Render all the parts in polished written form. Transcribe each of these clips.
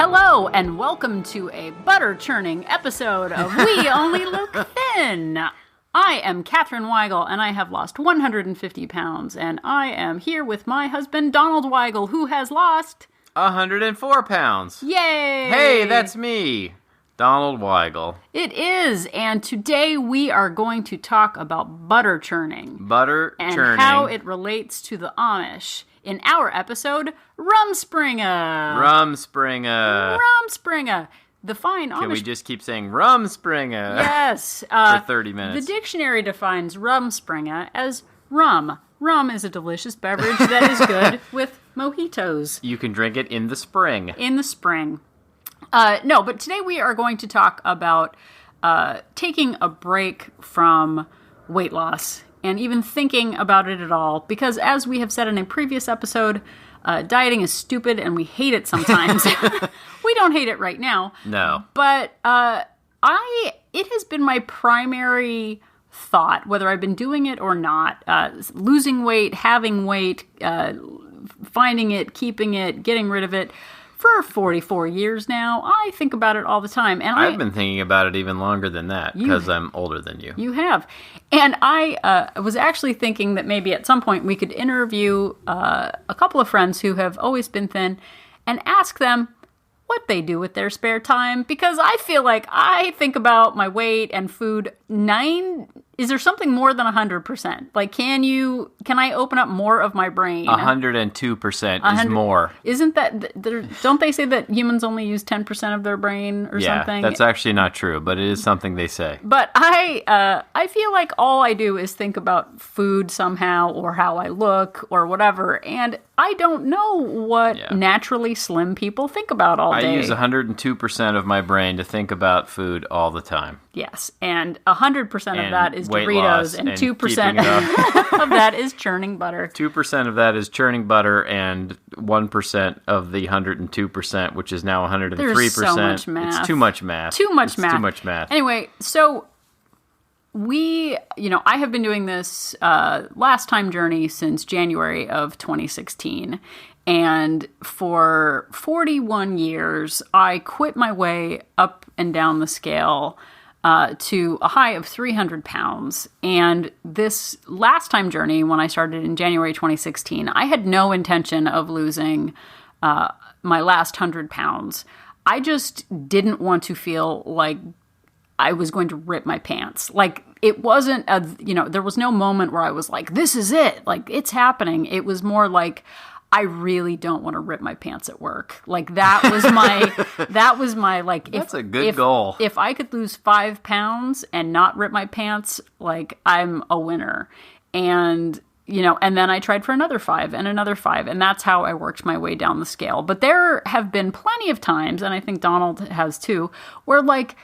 Hello, and welcome to a butter-churning episode of We Only Look Thin. I am Katherine Weigel, and I have lost 150 pounds, and I am here with my husband, Donald Weigel, who has lost... 104 pounds. Yay! Hey, that's me, Donald Weigel. It is, and today we are going to talk about butter churning. Butter and churning. And how it relates to the Amish. In our episode, Rumspringa. Rumspringa. The fine Amish... Can we just keep saying Rumspringa? Yes. For 30 minutes. The dictionary defines Rumspringa as rum. Rum is a delicious beverage that is good with mojitos. You can drink it in the spring. In the spring. No, but today we are going to talk about taking a break from weight loss and even thinking about it at all. Because as we have said in a previous episode, dieting is stupid and we hate it sometimes. We don't hate it right now. No. But it has been my primary thought, whether I've been doing it or not, losing weight, having weight, finding it, keeping it, getting rid of it. For 44 years now, I think about it all the time. And I've been thinking about it even longer than that, because I'm older than you. You have. And I was actually thinking that maybe at some point we could interview a couple of friends who have always been thin and ask them what they do with their spare time. Because I feel like I think about my weight and food is there something more than 100%? Like, can I open up more of my brain? 102% is more. Isn't that, don't they say that humans only use 10% of their brain or something? Yeah, that's actually not true, but it is something they say. But I feel like all I do is think about food somehow or how I look or whatever, and I don't know what naturally slim people think about all day. I use 102% of my brain to think about food all the time. Yes, and 100% of that is Doritos, and 2% of that is churning butter. 2% of that is churning butter, and 1% of the 102%, which is now 103%. There's so much math. It's too much math. Too much math. Anyway, so I have been doing this last time journey since January of 2016. And for 41 years, I quit my way up and down the scale to a high of 300 pounds. And this last time journey, when I started in January 2016, I had no intention of losing my last 100 pounds. I just didn't want to feel like I was going to rip my pants. Like, it wasn't there was no moment where I was like, this is it. Like, it's happening. It was more like, I really don't want to rip my pants at work. Like, that was my, like, that's a good goal. If I could lose 5 pounds and not rip my pants, like, I'm a winner. And, and then I tried for another 5 and another 5. And that's how I worked my way down the scale. But there have been plenty of times, and I think Donald has too, where, like,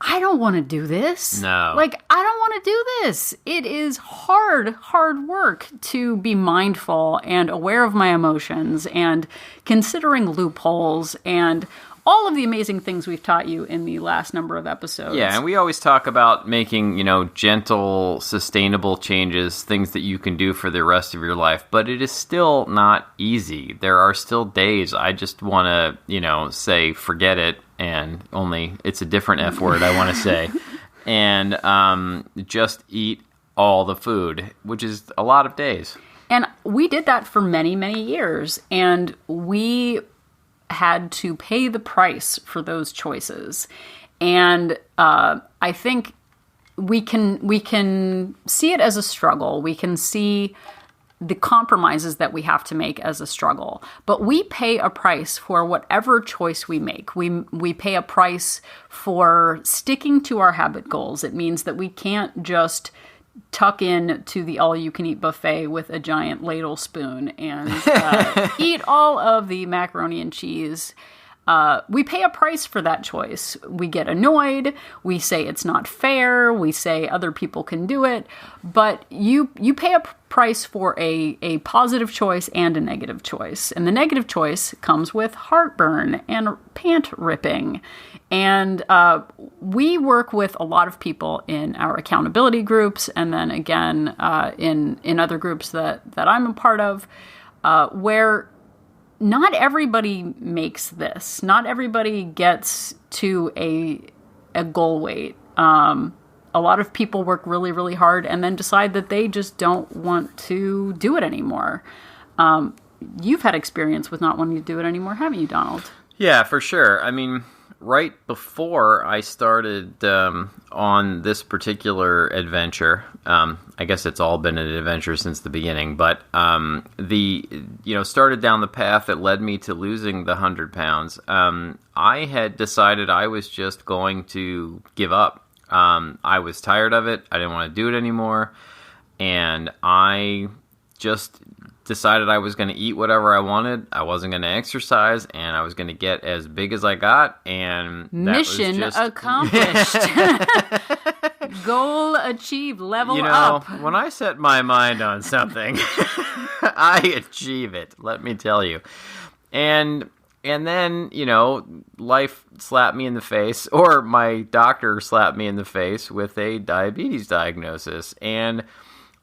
I don't want to do this. No. Like, I don't want to do this. It is hard work to be mindful and aware of my emotions and considering loopholes and all of the amazing things we've taught you in the last number of episodes. Yeah, and we always talk about making, gentle, sustainable changes, things that you can do for the rest of your life, but it is still not easy. There are still days I just want to, say, forget it, and only it's a different F word I want to say, and just eat all the food, which is a lot of days. And we did that for many, many years, and we had to pay the price for those choices. And I think we can see it as a struggle. We can see the compromises that we have to make as a struggle. But we pay a price for whatever choice we make. We pay a price for sticking to our habit goals. It means that we can't just tuck in to the all-you-can-eat buffet with a giant ladle spoon and eat all of the macaroni and cheese. We pay a price for that choice. We get annoyed. We say it's not fair. We say other people can do it. But you pay a price for a positive choice and a negative choice. And the negative choice comes with heartburn and pant ripping. And we work with a lot of people in our accountability groups, and then again in other groups that I'm a part of, where not everybody makes this. Not everybody gets to a goal weight. A lot of people work really, really hard and then decide that they just don't want to do it anymore. You've had experience with not wanting to do it anymore, haven't you, Donald? Yeah, for sure. I mean, right before I started on this particular adventure, I guess it's all been an adventure since the beginning, but started down the path that led me to losing the 100 pounds. I had decided I was just going to give up. I was tired of it. I didn't want to do it anymore. And I just decided I was going to eat whatever I wanted. I wasn't going to exercise, and I was going to get as big as I got. And that mission was just... accomplished. Goal achieved. Level up. When I set my mind on something, I achieve it. Let me tell you. And then, life slapped me in the face, or my doctor slapped me in the face with a diabetes diagnosis. And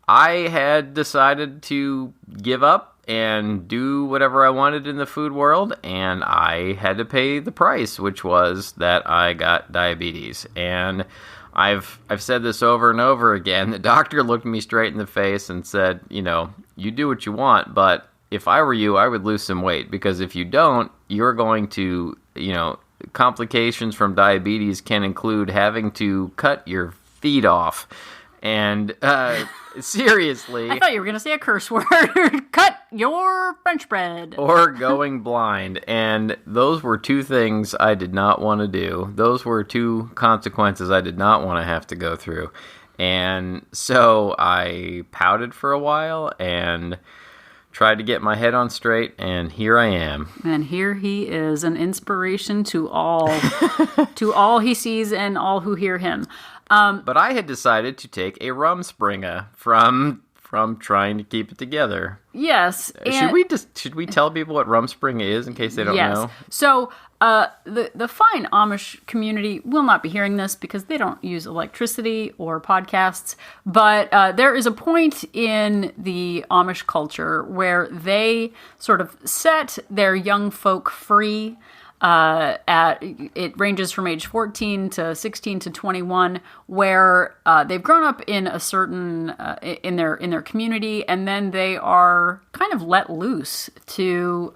I had decided to give up and do whatever I wanted in the food world, and I had to pay the price, which was that I got diabetes. And I've said this over and over again. The doctor looked me straight in the face and said, you do what you want, but if I were you, I would lose some weight, because if you don't, you're going to, complications from diabetes can include having to cut your feet off. And seriously, I thought you were going to say a curse word. Cut your French bread. Or going blind. And those were two things I did not want to do. Those were two consequences I did not want to have to go through. And so I pouted for a while and tried to get my head on straight, and here I am. And here he is, an inspiration to all, to all he sees and all who hear him. But I had decided to take a Rumspringa from trying to keep it together. Yes. Should we tell people what Rumspringa is in case they don't know? So the fine Amish community will not be hearing this because they don't use electricity or podcasts. But there is a point in the Amish culture where they sort of set their young folk free. It ranges from age 14 to 16 to 21, where they've grown up in a certain in their community, and then they are kind of let loose to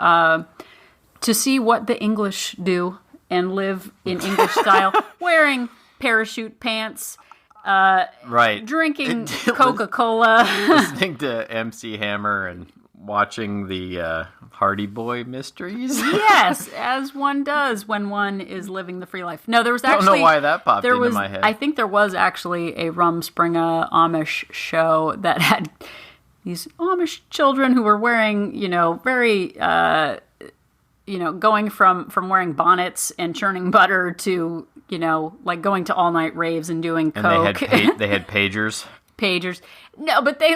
see what the English do and live in English style, wearing parachute pants. Right. Drinking Coca-Cola. Listening to MC Hammer and watching the Hardy Boy mysteries. Yes, as one does when one is living the free life. No, there was actually... I don't know why that popped into my head. I think there was actually a Rumspringa Amish show that had these Amish children who were wearing, very... going from wearing bonnets and churning butter to, like going to all-night raves and doing coke. And they had pagers. Pagers. No, but they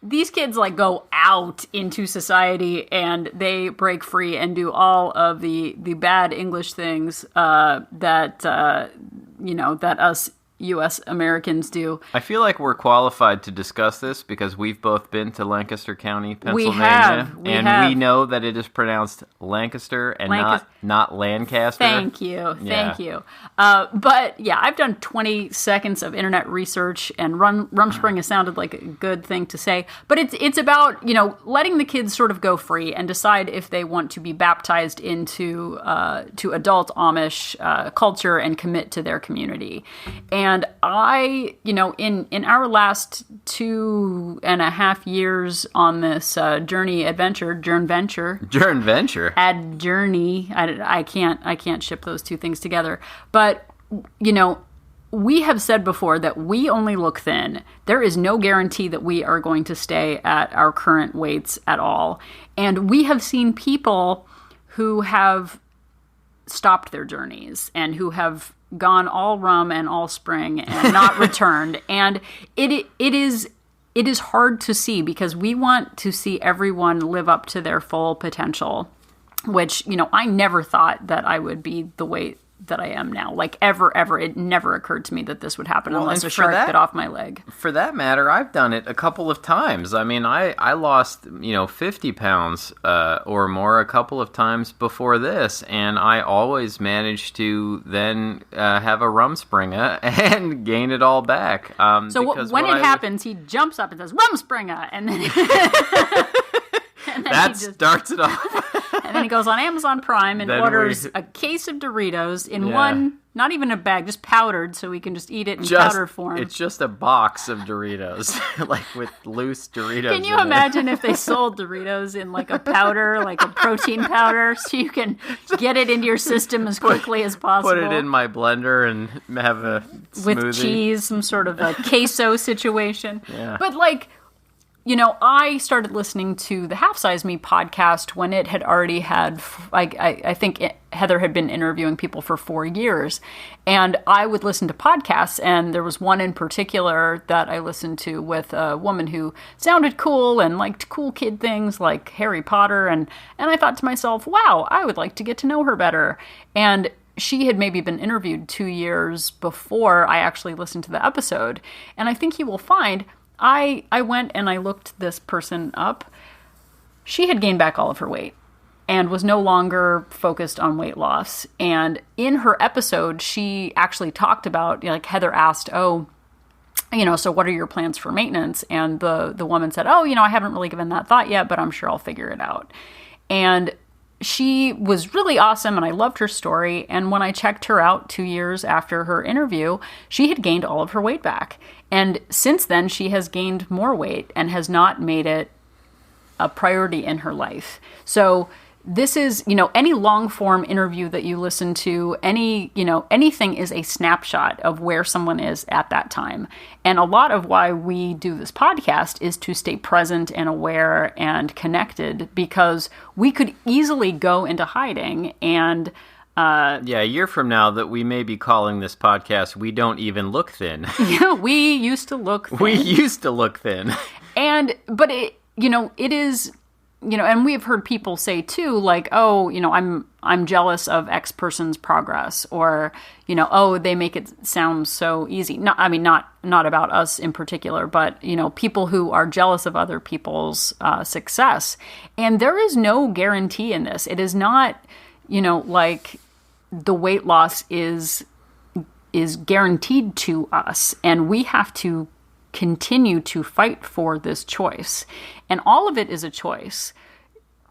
these kids go out into society and they break free and do all of the bad English things that us U.S. Americans do. I feel like we're qualified to discuss this because we've both been to Lancaster County, Pennsylvania. We have. We know that it is pronounced Lancaster and not Lancaster. Thank you. But yeah, I've done 20 seconds of internet research, and Rumspringa sounded like a good thing to say. But it's about, letting the kids sort of go free and decide if they want to be baptized into to adult Amish culture and commit to their community. And I, in our last 2.5 years on this journey I can't ship those two things together. But, we have said before that we only look thin. There is no guarantee that we are going to stay at our current weights at all. And we have seen people who have stopped their journeys and who have gone all rum and all spring and not returned. And it is hard to see because we want to see everyone live up to their full potential, which, I never thought that I would be the weight that I am now. Like ever. It never occurred to me that this would happen unless a shark bit off my leg. For that matter, I've done it a couple of times. I mean, I lost, 50 pounds or more a couple of times before this, and I always managed to then have a Rumspringa and gain it all back. So when it happens, he jumps up and says, Rumspringa! And then... that starts it off. And then he goes on Amazon Prime and orders a case of Doritos in one, not even a bag, just powdered, so we can just eat it in powder form. It's just a box of Doritos, like with loose Doritos. Can you imagine if they sold Doritos in like a powder, like a protein powder, so you can get it into your system as quickly as possible? Put it in my blender and have a smoothie. With cheese, some sort of a queso situation. Yeah. But like... I started listening to the Half Size Me podcast when it had already had, I think Heather had been interviewing people for 4 years. And I would listen to podcasts, and there was one in particular that I listened to with a woman who sounded cool and liked cool kid things like Harry Potter. And I thought to myself, wow, I would like to get to know her better. And she had maybe been interviewed 2 years before I actually listened to the episode. And I think you will find... I went and I looked this person up. She had gained back all of her weight and was no longer focused on weight loss. And in her episode, she actually talked about, like Heather asked, so what are your plans for maintenance? And the woman said, I haven't really given that thought yet, but I'm sure I'll figure it out. And she was really awesome, and I loved her story. And when I checked her out 2 years after her interview, she had gained all of her weight back. And since then, she has gained more weight and has not made it a priority in her life. So this is, any long form interview that you listen to, anything is a snapshot of where someone is at that time. And a lot of why we do this podcast is to stay present and aware and connected, because we could easily go into hiding and... a year from now that we may be calling this podcast We Don't Even Look Thin. Yeah, we used to look thin. But it is... and we've heard people say too, like, I'm jealous of X person's progress, or, they make it sound so easy. Not about us in particular, but, people who are jealous of other people's success. And there is no guarantee in this. It is not, like the weight loss is guaranteed to us, and we have to continue to fight for this choice. And all of it is a choice.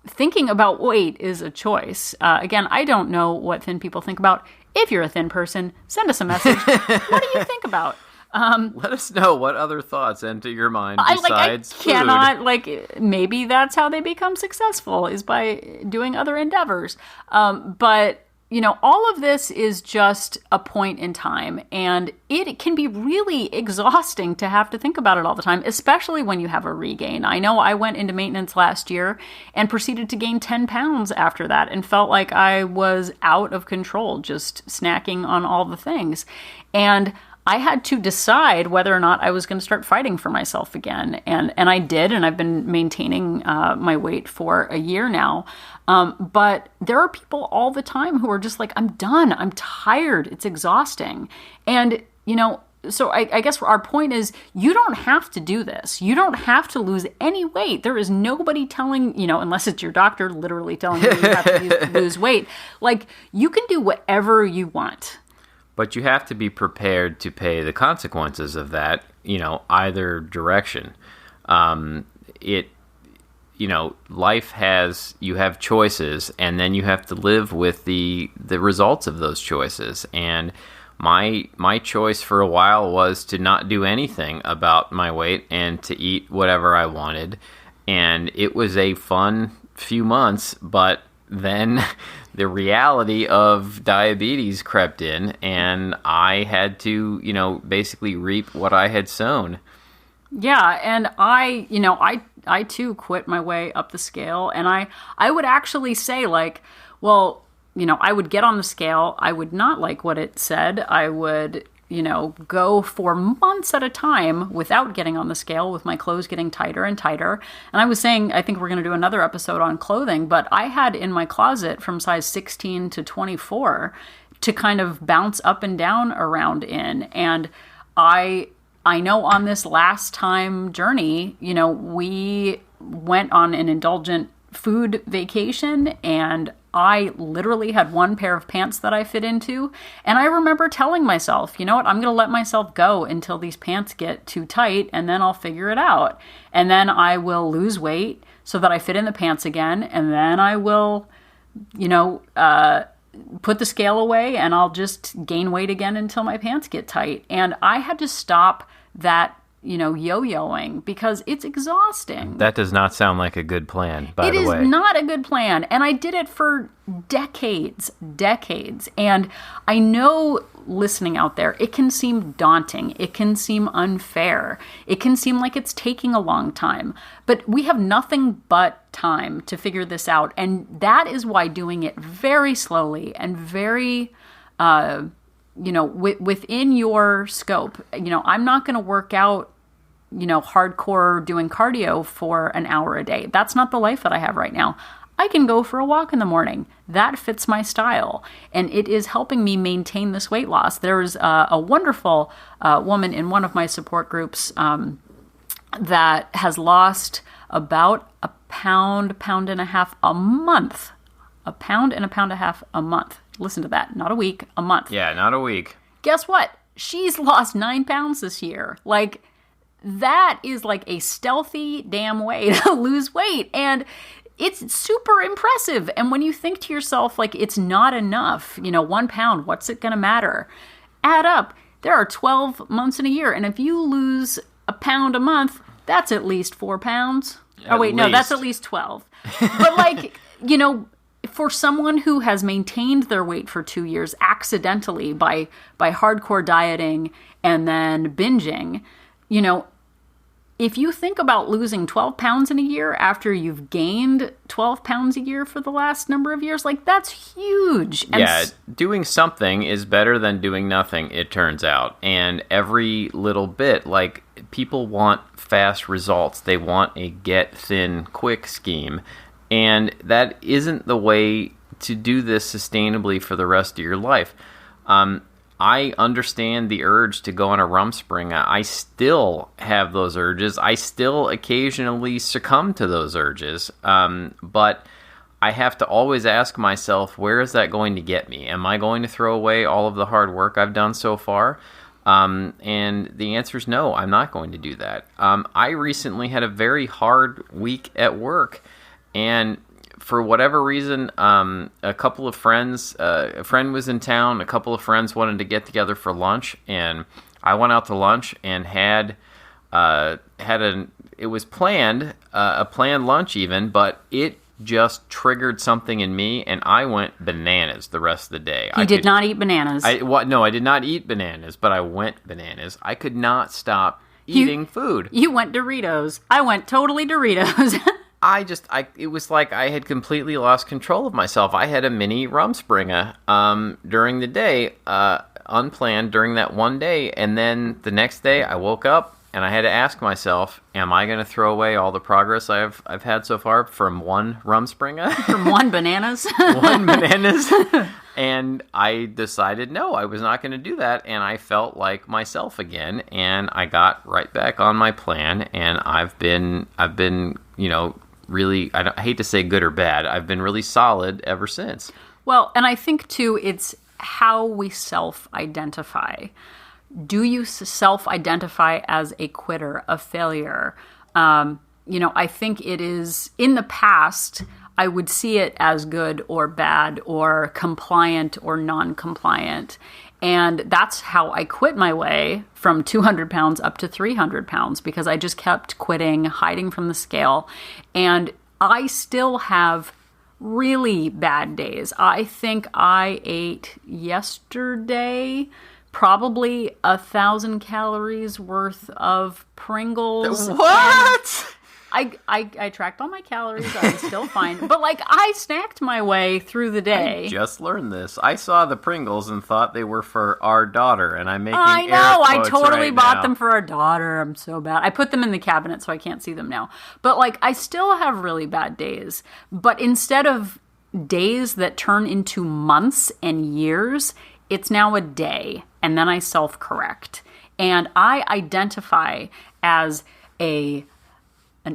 Thinking about weight is a choice. Again, I don't know what thin people think about. If you're a thin person, send us a message. What do you think about? Let us know what other thoughts enter your mind besides I cannot, maybe that's how they become successful, is by doing other endeavors. But all of this is just a point in time, and it can be really exhausting to have to think about it all the time, especially when you have a regain. I know I went into maintenance last year and proceeded to gain 10 pounds after that and felt like I was out of control, just snacking on all the things. And I had to decide whether or not I was going to start fighting for myself again. And I did, and I've been maintaining my weight for a year now. But there are people all the time who are just like, I'm done. I'm tired. It's exhausting. And, so I guess our point is, you don't have to do this. You don't have to lose any weight. There is nobody telling, unless it's your doctor literally telling you have to lose weight. Like, you can do whatever you want. But you have to be prepared to pay the consequences of that, either direction. Life you have choices, and then you have to live with the results of those choices. And my choice for a while was to not do anything about my weight and to eat whatever I wanted. And it was a fun few months, but then the reality of diabetes crept in, and I had to, basically reap what I had sown. Yeah, and I too quit my way up the scale, and I would actually say, like, well, I would get on the scale, I would not like what it said, I would, go for months at a time without getting on the scale, with my clothes getting tighter and tighter. And I was saying, I think we're going to do another episode on clothing, but I had in my closet from size 16 to 24 to kind of bounce up and down around in. And I know on this last time journey, we went on an indulgent food vacation, and I literally had one pair of pants that I fit into. And I remember telling myself, you know what, I'm going to let myself go until these pants get too tight, and then I'll figure it out. And then I will lose weight so that I fit in the pants again. And then I will, put the scale away, and I'll just gain weight again until my pants get tight. And I had to stop that, yo-yoing, because it's exhausting. That does not sound like a good plan, by the way. It is not a good plan. And I did it for decades. And I know, listening out there, it can seem daunting. It can seem unfair. It can seem like it's taking a long time. But we have nothing but time to figure this out. And that is why doing it very slowly and very within your scope. I'm not going to work out, hardcore doing cardio for an hour a day. That's not the life that I have right now. I can go for a walk in the morning. That fits my style. And it is helping me maintain this weight loss. There's a wonderful woman in one of my support groups that has lost about a pound and a half a month. A pound and a half a month. Listen to that. Not a week, a month. Yeah, not a week. Guess what? She's lost 9 pounds this year. Like, that is like a stealthy damn way to lose weight. And it's super impressive. And when you think to yourself, like, it's not enough, 1 pound, what's it going to matter? Add up. There are 12 months in a year. And if you lose a pound a month, that's at least 4 pounds. No, that's at least 12. But for someone who has maintained their weight for 2 years accidentally by hardcore dieting and then binging, if you think about losing 12 pounds in a year after you've gained 12 pounds a year for the last number of years, like, that's huge. And doing something is better than doing nothing, it turns out. And every little bit, like, people want fast results. They want a get thin quick scheme. And that isn't the way to do this sustainably for the rest of your life. I understand the urge to go on a Rumspringa. I still have those urges. I still occasionally succumb to those urges. But I have to always ask myself, where is that going to get me? Am I going to throw away all of the hard work I've done so far? And the answer is no, I'm not going to do that. I recently had a very hard week at work. And for whatever reason, a couple of friends, a friend was in town, a couple of friends wanted to get together for lunch, and I went out to lunch and it was planned, a planned lunch even, but it just triggered something in me, and I went bananas the rest of the day. You did not eat bananas. No, I did not eat bananas, but I went bananas. I could not stop eating food. You went Doritos. I went totally Doritos. It was like I had completely lost control of myself. I had a mini Rumspringa during the day, unplanned during that one day. And then the next day I woke up and I had to ask myself, am I going to throw away all the progress I've had so far from one Rumspringa? From one bananas? One bananas. And I decided, no, I was not going to do that. And I felt like myself again. And I got right back on my plan. And I've been, really, I hate to say good or bad, I've been really solid ever since. Well, and I think, too, it's how we self-identify. Do you self-identify as a quitter, a failure? I think it is, in the past, I would see it as good or bad or compliant or non-compliant. And that's how I quit my way from 200 pounds up to 300 pounds, because I just kept quitting, hiding from the scale. And I still have really bad days. I think I ate yesterday probably 1,000 calories worth of Pringles. What? I tracked all my calories. I was still fine. But, I snacked my way through the day. I just learned this. I saw the Pringles and thought they were for our daughter, and I'm making I know. I totally bought now. them for our daughter. I'm so bad. I put them in the cabinet so I can't see them now. But, I still have really bad days. But instead of days that turn into months and years, it's now a day, and then I self-correct. And I identify as an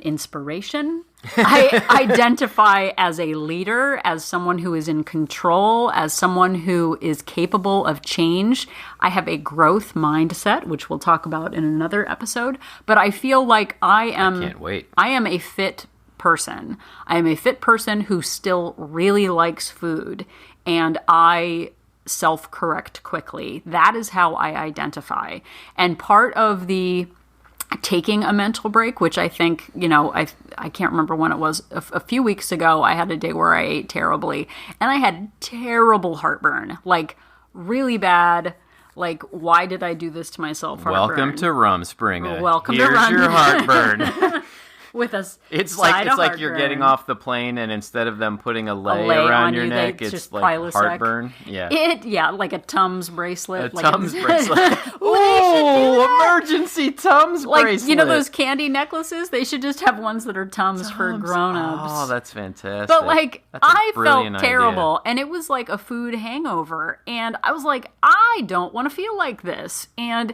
inspiration. I identify as a leader, as someone who is in control, as someone who is capable of change. I have a growth mindset, which we'll talk about in another episode. But I feel like I can't wait. I am a fit person. I am a fit person who still really likes food, and I self-correct quickly. That is how I identify. And part of the taking a mental break, which I think, I can't remember when it was, a few weeks ago, I had a day where I ate terribly, and I had terrible heartburn, like really bad. Like, why did I do this to myself? Heartburn. Welcome to Rumspringa. Welcome Here's to Rum. your heartburn. With us, it's like you're getting off the plane, and instead of them putting a lei around your neck, it's just like Prilosec. Heartburn. Yeah, like a Tums bracelet. Tums bracelet. Ooh, emergency Tums bracelet. Like, those candy necklaces? They should just have ones that are Tums for grown-ups. Oh, that's fantastic. But I felt terrible, and it was like a food hangover, and I was like, I don't want to feel like this, and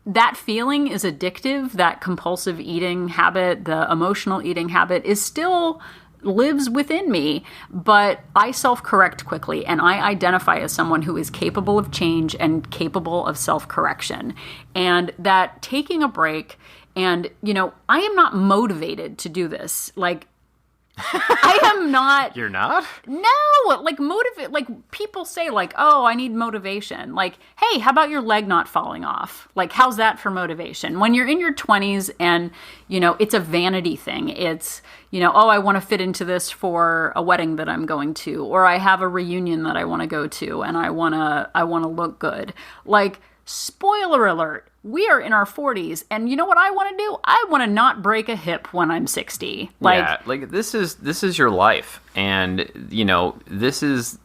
that feeling is addictive. That compulsive eating habit, the emotional eating habit, is still lives within me, but I self-correct quickly, and I identify as someone who is capable of change and capable of self-correction. And that taking a break, and, I am not motivated to do this. Like, I am not. You're not? No, like people say like, oh, I need motivation. Like, hey, how about your leg not falling off? Like, how's that for motivation? When you're in your 20s and, it's a vanity thing. It's, oh, I want to fit into this for a wedding that I'm going to, or I have a reunion that I want to go to, and I want to look good. Like, spoiler alert. We are in our 40s, and you know what I want to do? I want to not break a hip when I'm 60. This is your life, and this is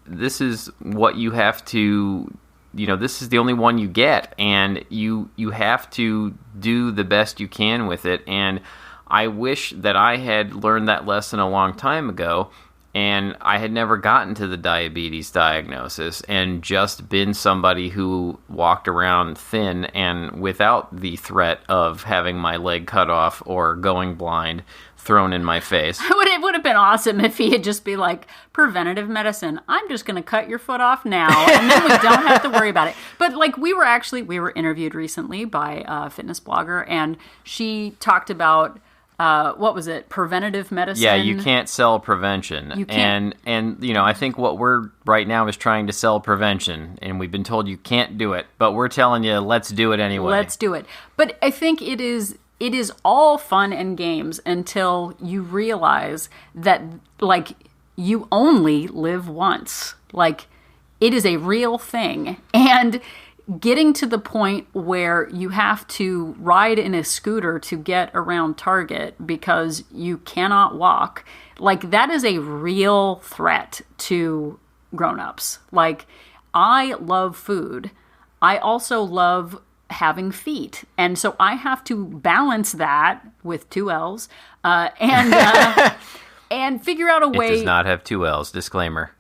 what you have to. This is the only one you get, and you have to do the best you can with it. And I wish that I had learned that lesson a long time ago. And I had never gotten to the diabetes diagnosis and just been somebody who walked around thin and without the threat of having my leg cut off or going blind thrown in my face. It would have been awesome if he had just be like, preventative medicine, I'm just going to cut your foot off now, and then we don't have to worry about it. But we were interviewed recently by a fitness blogger, and she talked about what was it? Preventative medicine? Yeah, you can't sell prevention. You can't. And I think what we're right now is trying to sell prevention, and we've been told you can't do it, but we're telling you, let's do it anyway. Let's do it. But I think it is all fun and games until you realize that, you only live once. It is a real thing. And getting to the point where you have to ride in a scooter to get around Target because you cannot walk, that is a real threat to grown-ups. I love food. I also love having feet. And so I have to balance that with 2 L's and figure out a way. It does not have 2 L's, disclaimer.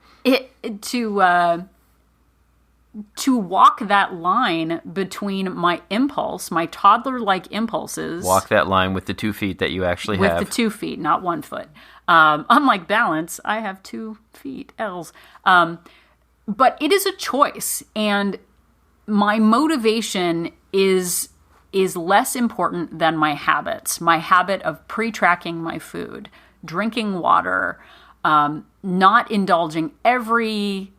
To walk that line between my toddler-like impulses. Walk that line with the 2 feet that you actually have. With the 2 feet, not 1 foot. Unlike balance, I have 2 feet, L's. But it is a choice, and my motivation is less important than my habits. My habit of pre-tracking my food, drinking water, not indulging every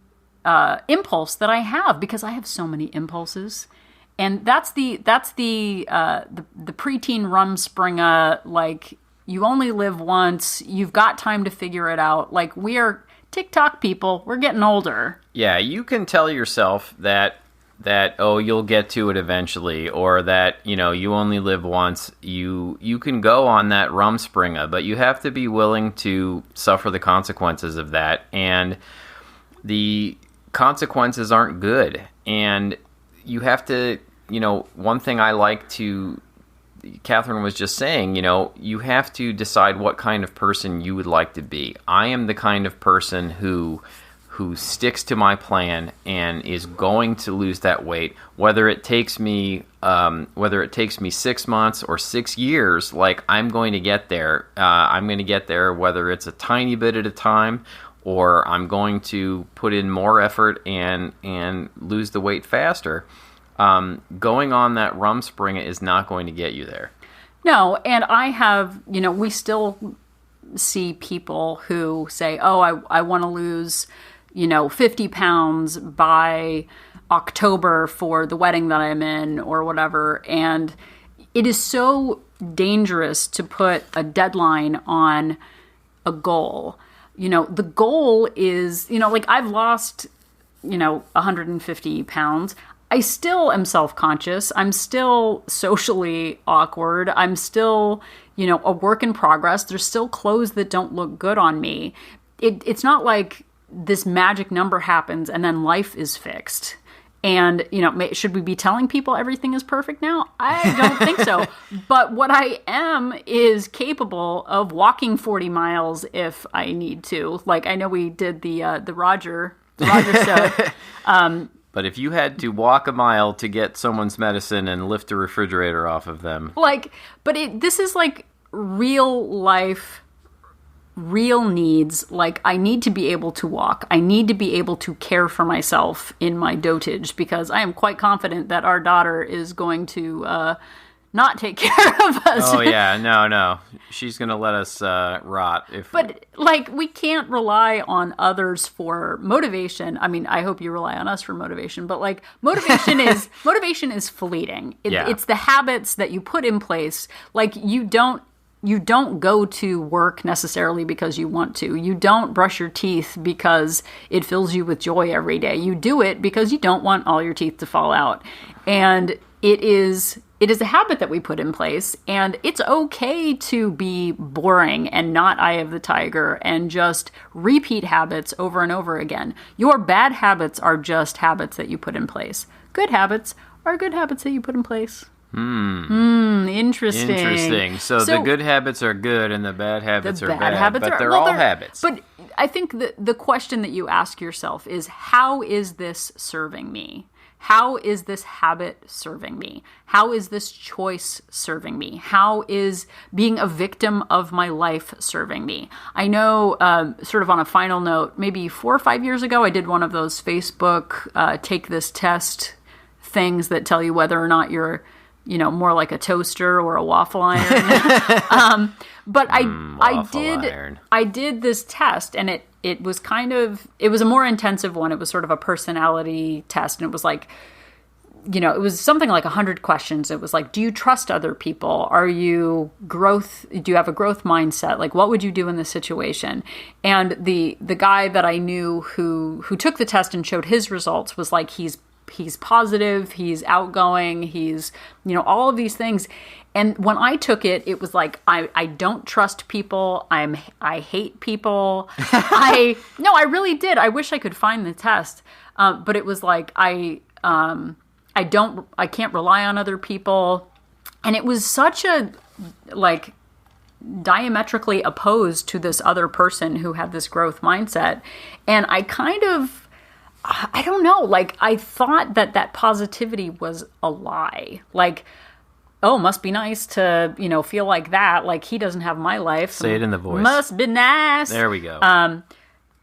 impulse that I have, because I have so many impulses. And that's the preteen Rumspringa, you only live once, you've got time to figure it out. We are TikTok people, we're getting older. Yeah, you can tell yourself that you'll get to it eventually, or that you only live once. You can go on that Rumspringa, but you have to be willing to suffer the consequences of that, and the consequences aren't good. And you have to, one thing I like to, Catherine was just saying, you have to decide what kind of person you would like to be. I am the kind of person who who sticks to my plan and is going to lose that weight, whether it takes me 6 months or 6 years. Like, I'm going to get there. I'm going to get there, whether it's a tiny bit at a time, or I'm going to put in more effort and lose the weight faster. Going on that Rumspringa is not going to get you there. No, and I have, we still see people who say, oh, I want to lose, 50 pounds by October for the wedding that I'm in or whatever. And it is so dangerous to put a deadline on a goal. The goal is, like, I've lost, 150 pounds. I still am self-conscious. I'm still socially awkward. I'm still, a work in progress. There's still clothes that don't look good on me. It's not like this magic number happens and then life is fixed. And, should we be telling people everything is perfect now? I don't think so. But what I am is capable of walking 40 miles if I need to. Like, I know we did the Roger stuff. But if you had to walk a mile to get someone's medicine and lift a refrigerator off of them. This is like real life, real needs. Like, I need to be able to walk. I need to be able to care for myself in my dotage, because I am quite confident that our daughter is going to not take care of us. Oh, yeah. No. She's going to let us rot. But, we can't rely on others for motivation. I mean, I hope you rely on us for motivation, but, motivation is fleeting. It's the habits that you put in place. Like, you don't go to work necessarily because you want to. You don't brush your teeth because it fills you with joy every day. You do it because you don't want all your teeth to fall out. And it is a habit that we put in place, and it's okay to be boring and not eye of the tiger and just repeat habits over and over again. Your bad habits are just habits that you put in place. Good habits are good habits that you put in place. Interesting. So the good habits are good and the bad habits are bad, but they're all habits. But I think the question that you ask yourself is, how is this serving me? How is this habit serving me? How is this choice serving me? How is being a victim of my life serving me? I know, sort of on a final note, maybe 4 or 5 years ago, I did one of those Facebook take this test things that tell you whether or not you're, more like a toaster or a waffle iron. But I did this test, and it was it was a more intensive one. It was sort of a personality test, and it was like, it was something like 100 questions. It was like, do you trust other people? Do you have a growth mindset? Like, what would you do in this situation? And the guy that I knew who took the test and showed his results was like, he's positive, he's outgoing, he's, all of these things. And when I took it, it was like, I don't trust people. I hate people. I really did. I wish I could find the test. But it was like, I can't rely on other people. And it was such a, diametrically opposed to this other person who had this growth mindset. And I I don't know, I thought that positivity was a lie. Oh, must be nice to, feel like that. Like, he doesn't have my life. Say it in the voice. Must be nice. There we go.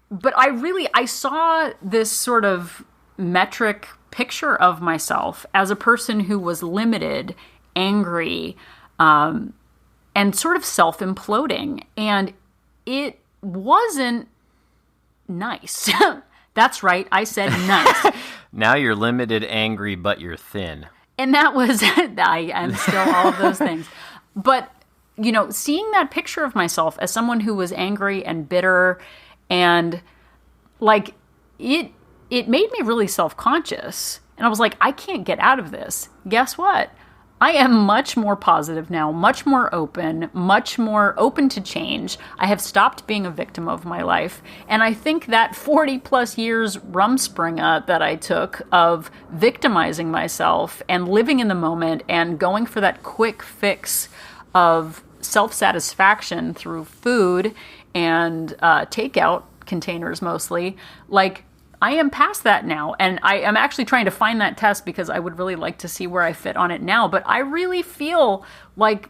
But I saw this sort of metric picture of myself as a person who was limited, angry, and sort of self-imploding. And it wasn't nice. That's right. I said nice. Now you're limited, angry, but you're thin. And that was, I am still all of those things. But, seeing that picture of myself as someone who was angry and bitter and it made me really self-conscious. And I was like, I can't get out of this. Guess what? I am much more positive now, much more open to change. I have stopped being a victim of my life. And I think that 40 plus years Rumspringa that I took of victimizing myself and living in the moment and going for that quick fix of self-satisfaction through food and takeout containers mostly. Like, I am past that now, and I am actually trying to find that test because I would really like to see where I fit on it now. But I really feel like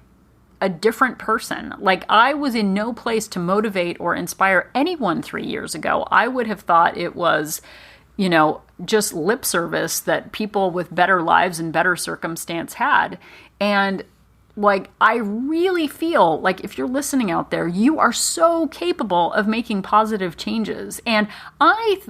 a different person. Like, I was in no place to motivate or inspire anyone 3 years ago. I would have thought it was, just lip service that people with better lives and better circumstance had. And like, I really feel like if you're listening out there, you are so capable of making positive changes. And I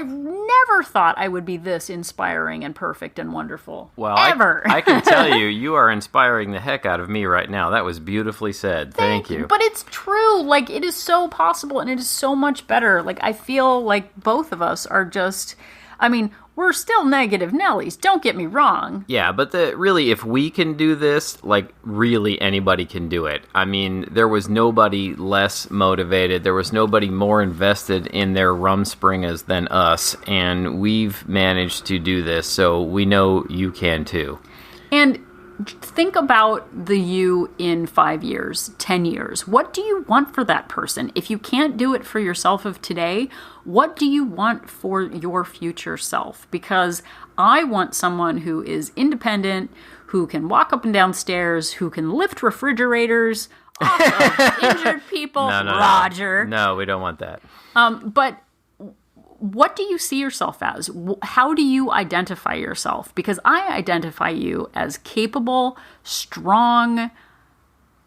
never thought I would be this inspiring and perfect and wonderful. Well, ever. I can tell you, you are inspiring the heck out of me right now. That was beautifully said. Thank you. But it's true. Like, it is so possible, and it is so much better. Like, I feel like both of us are just, we're still negative Nellies, don't get me wrong. Yeah, but really, if we can do this, like, really anybody can do it. There was nobody less motivated. There was nobody more invested in their Rumspringas than us, and we've managed to do this, so we know you can too. And think about the you in 5 years, 10 years. What do you want for that person? If you can't do it for yourself of today, what do you want for your future self? Because I want someone who is independent, who can walk up and down stairs, who can lift refrigerators off of injured people. No, Roger. No, we don't want that. But what do you see yourself as? How do you identify yourself? Because I identify you as capable, strong,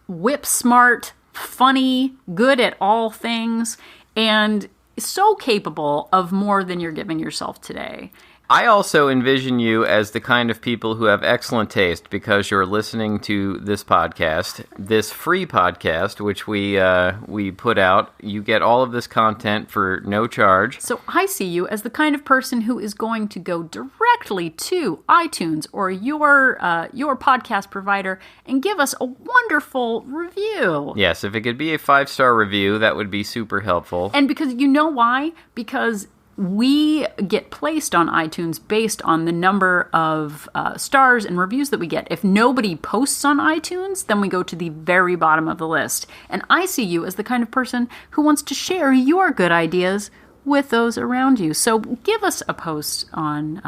whip smart, funny, good at all things, and so capable of more than you're giving yourself today. I also envision you as the kind of people who have excellent taste because you're listening to this podcast, this free podcast, which we put out. You get all of this content for no charge. So I see you as the kind of person who is going to go directly to iTunes or your podcast provider and give us a wonderful review. Yes, if it could be a 5-star review, that would be super helpful. And because you know why? Because we get placed on iTunes based on the number of stars and reviews that we get. If nobody posts on iTunes, then we go to the very bottom of the list. And I see you as the kind of person who wants to share your good ideas with those around you. So give us a post on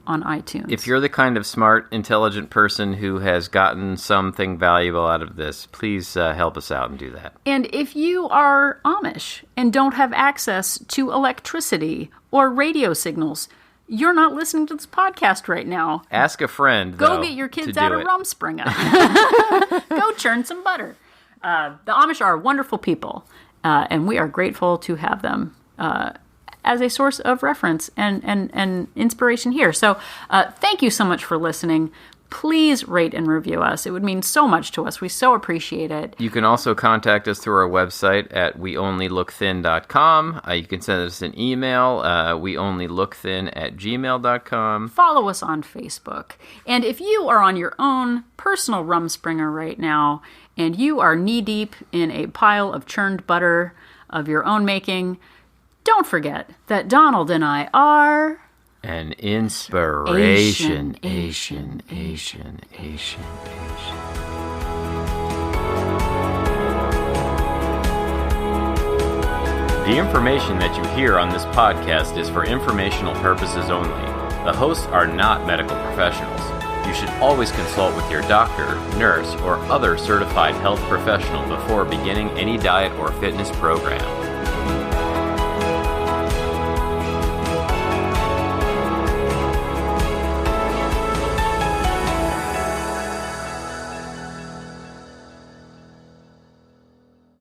iTunes. If you're the kind of smart, intelligent person who has gotten something valuable out of this, please help us out and do that. And if you are Amish and don't have access to electricity or radio signals, you're not listening to this podcast right now. Ask a friend, Go get your kids out of Rumspringa. Go churn some butter. The Amish are wonderful people, and we are grateful to have them as a source of reference and inspiration here. So thank you so much for listening. Please rate and review us. It would mean so much to us. We so appreciate it. You can also contact us through our website at weonlylookthin.com. You can send us an email, weonlylookthin@gmail.com. Follow us on Facebook. And if you are on your own personal Rumspringer right now, and you are knee-deep in a pile of churned butter of your own making, don't forget that Donald and I are an inspiration. Asian. The information that you hear on this podcast is for informational purposes only. The hosts are not medical professionals. You should always consult with your doctor, nurse, or other certified health professional before beginning any diet or fitness program.